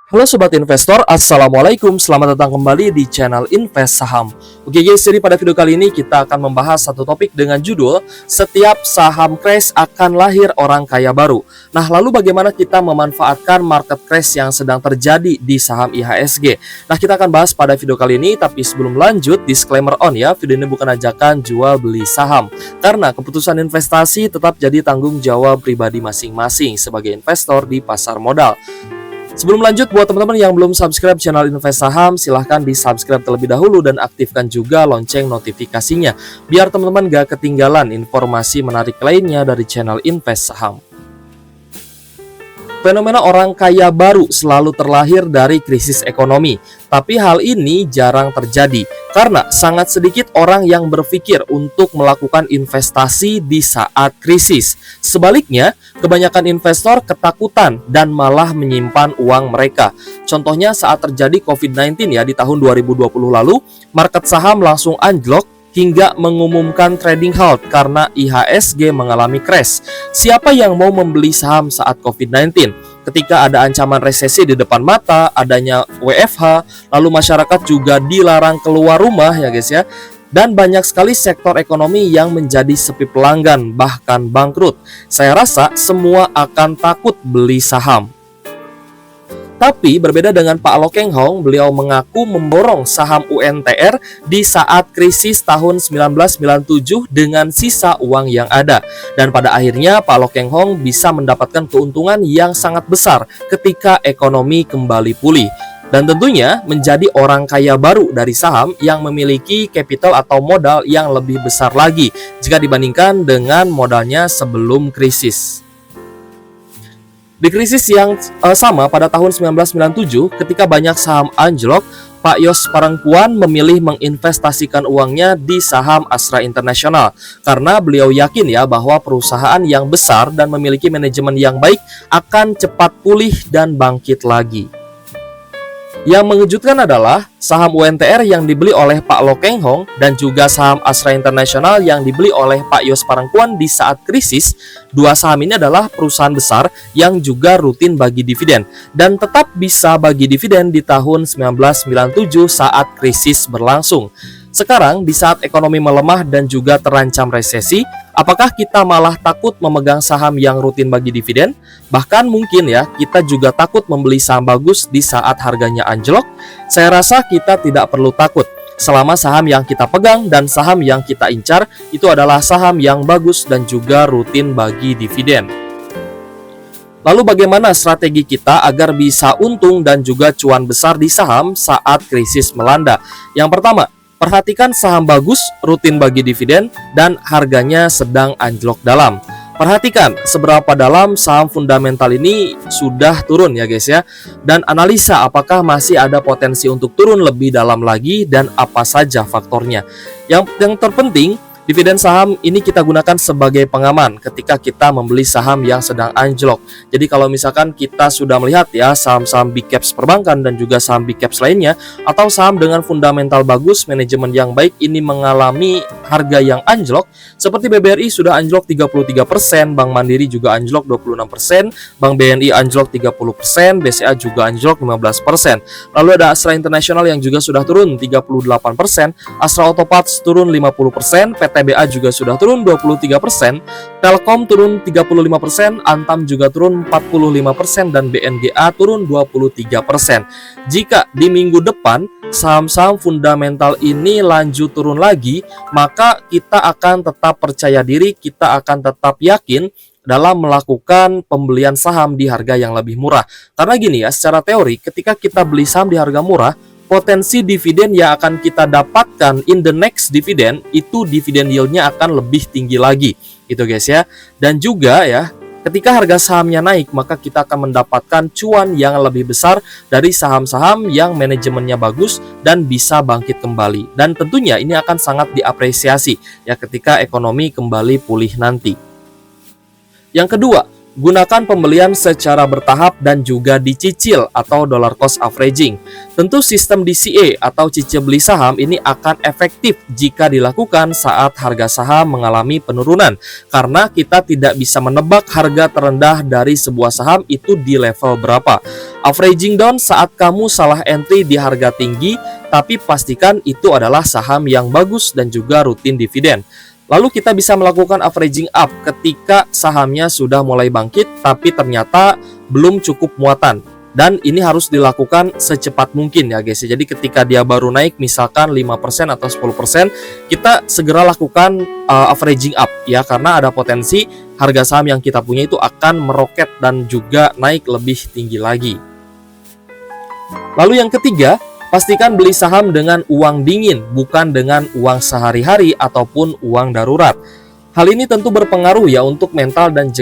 Halo Sobat Investor, Assalamualaikum, selamat datang kembali di channel Invest Saham. Oke guys, jadi pada video kali ini kita akan membahas satu topik dengan judul Setiap saham crash akan lahir orang kaya baru. Nah, lalu bagaimana kita memanfaatkan market crash yang sedang terjadi di saham IHSG? Nah, kita akan bahas pada video kali ini, tapi sebelum lanjut, disclaimer on ya, video ini bukan ajakan jual beli saham. Karena keputusan investasi tetap jadi tanggung jawab pribadi masing-masing sebagai investor di pasar modal. Sebelum lanjut, buat teman-teman yang belum subscribe channel Invest Saham, silahkan di-subscribe terlebih dahulu dan aktifkan juga lonceng notifikasinya, biar teman-teman gak ketinggalan informasi menarik lainnya dari channel Invest Saham. Fenomena orang kaya baru selalu terlahir dari krisis ekonomi, tapi hal ini jarang terjadi karena sangat sedikit orang yang berpikir untuk melakukan investasi di saat krisis. Sebaliknya, kebanyakan investor ketakutan dan malah menyimpan uang mereka. Contohnya saat terjadi COVID-19 ya di tahun 2020 lalu, market saham langsung anjlok hingga mengumumkan trading halt karena IHSG mengalami crash. Siapa yang mau membeli saham saat COVID-19? Ketika ada ancaman resesi di depan mata, adanya WFH, lalu masyarakat juga dilarang keluar rumah ya guys ya. Dan banyak sekali sektor ekonomi yang menjadi sepi pelanggan, bahkan bangkrut. Saya rasa semua akan takut beli saham. Tapi berbeda dengan Pak Lo Keng Hong, beliau mengaku memborong saham UNTR di saat krisis tahun 1997 dengan sisa uang yang ada. Dan pada akhirnya Pak Lo Keng Hong bisa mendapatkan keuntungan yang sangat besar ketika ekonomi kembali pulih. Dan tentunya menjadi orang kaya baru dari saham yang memiliki capital atau modal yang lebih besar lagi jika dibandingkan dengan modalnya sebelum krisis. Di krisis yang sama pada tahun 1997, ketika banyak saham anjlok, Pak Yos Parengkuan memilih menginvestasikan uangnya di saham Astra International karena beliau yakin ya bahwa perusahaan yang besar dan memiliki manajemen yang baik akan cepat pulih dan bangkit lagi. Yang mengejutkan adalah saham UNTR yang dibeli oleh Pak Lo Keng Hong dan juga saham Astra International yang dibeli oleh Pak Yos Parengkuan di saat krisis. Dua saham ini adalah perusahaan besar yang juga rutin bagi dividen dan tetap bisa bagi dividen di tahun 1997 saat krisis berlangsung. Sekarang di saat ekonomi melemah dan juga terancam resesi, apakah kita malah takut memegang saham yang rutin bagi dividen? Bahkan mungkin ya, kita juga takut membeli saham bagus di saat harganya anjlok. Saya rasa kita tidak perlu takut selama saham yang kita pegang dan saham yang kita incar itu adalah saham yang bagus dan juga rutin bagi dividen. Lalu bagaimana strategi kita agar bisa untung dan juga cuan besar di saham saat krisis melanda? Yang pertama, perhatikan saham bagus, rutin bagi dividen, dan harganya sedang anjlok dalam. Perhatikan seberapa dalam saham fundamental ini sudah turun ya guys ya. Dan analisa apakah masih ada potensi untuk turun lebih dalam lagi dan apa saja faktornya. Yang terpenting, dividen saham ini kita gunakan sebagai pengaman ketika kita membeli saham yang sedang anjlok. Jadi kalau misalkan kita sudah melihat ya saham-saham big caps perbankan dan juga saham big caps lainnya atau saham dengan fundamental bagus, manajemen yang baik ini mengalami harga yang anjlok, seperti BBRI sudah anjlok 33%, Bank Mandiri juga anjlok 26%, Bank BNI anjlok 30%, BCA juga anjlok 15%. Lalu ada Astra International yang juga sudah turun 38%, Astra Auto Parts turun 50%, TBA juga sudah turun 23%, Telkom turun 35%, Antam juga turun 45%, dan BNGA turun 23%. Jika di minggu depan saham-saham fundamental ini lanjut turun lagi, maka kita akan tetap percaya diri, kita akan tetap yakin dalam melakukan pembelian saham di harga yang lebih murah. Karena gini ya, secara teori ketika kita beli saham di harga murah, potensi dividen yang akan kita dapatkan in the next dividend itu dividen yieldnya akan lebih tinggi lagi gitu guys ya. Dan juga ya, ketika harga sahamnya naik maka kita akan mendapatkan cuan yang lebih besar dari saham-saham yang manajemennya bagus dan bisa bangkit kembali. Dan tentunya ini akan sangat diapresiasi ya ketika ekonomi kembali pulih nanti. Yang kedua, Gunakan pembelian secara bertahap dan juga dicicil atau dollar cost averaging. Tentu sistem DCA atau cicil beli saham ini akan efektif jika dilakukan saat harga saham mengalami penurunan, karena kita tidak bisa menebak harga terendah dari sebuah saham itu di level berapa. Averaging down saat kamu salah entry di harga tinggi, tapi pastikan itu adalah saham yang bagus dan juga rutin dividen. Lalu kita bisa melakukan averaging up ketika sahamnya sudah mulai bangkit tapi ternyata belum cukup muatan. Dan ini harus dilakukan secepat mungkin ya guys. Jadi ketika dia baru naik misalkan 5% atau 10%, kita segera lakukan averaging up ya, karena ada potensi harga saham yang kita punya itu akan meroket dan juga naik lebih tinggi lagi. Lalu yang ketiga, pastikan beli saham dengan uang dingin, bukan dengan uang sehari-hari ataupun uang darurat. Hal ini tentu berpengaruh ya untuk mental dan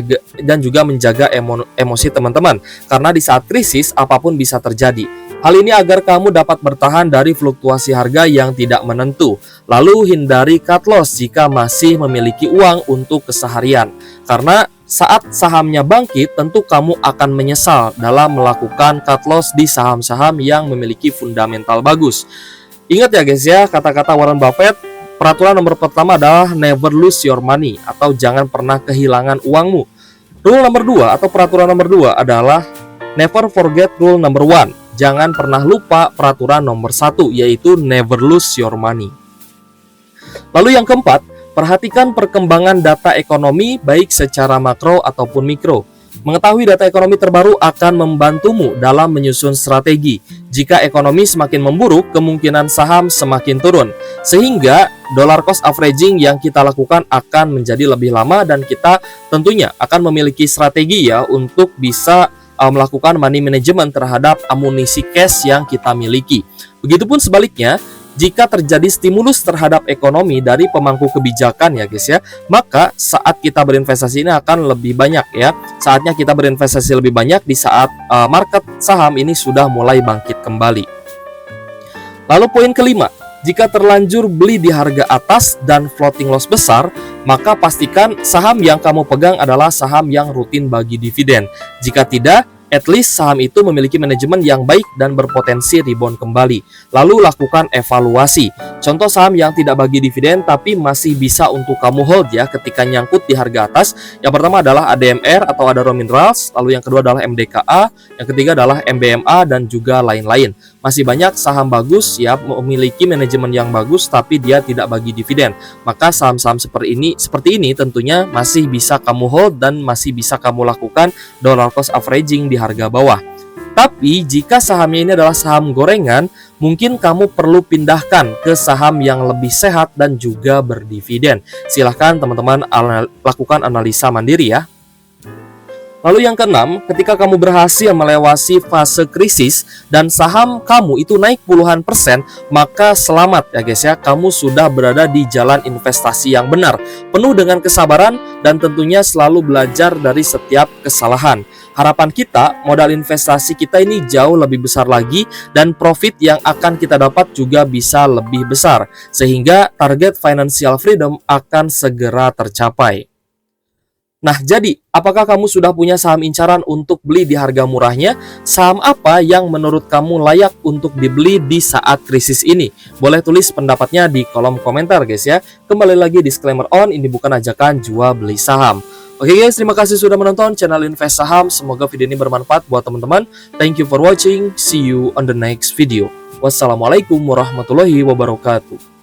juga menjaga emosi teman-teman, karena di saat krisis apapun bisa terjadi. Hal ini agar kamu dapat bertahan dari fluktuasi harga yang tidak menentu. Lalu hindari cut loss jika masih memiliki uang untuk keseharian, karena saat sahamnya bangkit, tentu kamu akan menyesal dalam melakukan cut loss di saham-saham yang memiliki fundamental bagus. Ingat ya guys ya, kata-kata Warren Buffett, peraturan nomor pertama adalah never lose your money, atau jangan pernah kehilangan uangmu. Rule nomor 2 atau peraturan nomor 2 adalah never forget rule number 1. Jangan pernah lupa peraturan nomor 1, yaitu never lose your money. Lalu yang keempat, perhatikan perkembangan data ekonomi baik secara makro ataupun mikro. Mengetahui data ekonomi terbaru akan membantumu dalam menyusun strategi. Jika ekonomi semakin memburuk, kemungkinan saham semakin turun. Sehingga dollar cost averaging yang kita lakukan akan menjadi lebih lama, dan kita tentunya akan memiliki strategi ya untuk bisa melakukan money management terhadap amunisi cash yang kita miliki. Begitupun sebaliknya, jika terjadi stimulus terhadap ekonomi dari pemangku kebijakan ya guys ya, maka saat kita berinvestasi ini akan lebih banyak ya. Saatnya kita berinvestasi lebih banyak di saat market saham ini sudah mulai bangkit kembali. Lalu poin kelima, jika terlanjur beli di harga atas dan floating loss besar, maka pastikan saham yang kamu pegang adalah saham yang rutin bagi dividen. Jika tidak, at least saham itu memiliki manajemen yang baik dan berpotensi rebound kembali. Lalu lakukan evaluasi. Contoh saham yang tidak bagi dividen tapi masih bisa untuk kamu hold ya ketika nyangkut di harga atas. Yang pertama adalah ADMR atau Adaro Minerals, lalu yang kedua adalah MDKA, yang ketiga adalah MBMA dan juga lain-lain. Masih banyak saham bagus ya, memiliki manajemen yang bagus tapi dia tidak bagi dividen. Maka saham-saham seperti ini tentunya masih bisa kamu hold dan masih bisa kamu lakukan dollar cost averaging di harga bawah. Tapi jika sahamnya ini adalah saham gorengan, mungkin kamu perlu pindahkan ke saham yang lebih sehat dan juga berdividen. Silahkan teman-teman lakukan analisa mandiri ya. Lalu yang keenam, ketika kamu berhasil melewati fase krisis dan saham kamu itu naik puluhan persen, maka selamat ya guys ya, kamu sudah berada di jalan investasi yang benar, penuh dengan kesabaran dan tentunya selalu belajar dari setiap kesalahan. Harapan kita, modal investasi kita ini jauh lebih besar lagi dan profit yang akan kita dapat juga bisa lebih besar, sehingga target financial freedom akan segera tercapai. Nah, jadi apakah kamu sudah punya saham incaran untuk beli di harga murahnya? Saham apa yang menurut kamu layak untuk dibeli di saat krisis ini? Boleh tulis pendapatnya di kolom komentar guys ya. Kembali lagi disclaimer on, ini bukan ajakan jual beli saham. Oke guys, terima kasih sudah menonton channel Invest Saham. Semoga video ini bermanfaat buat teman-teman. Thank you for watching. See you on the next video. Wassalamualaikum warahmatullahi wabarakatuh.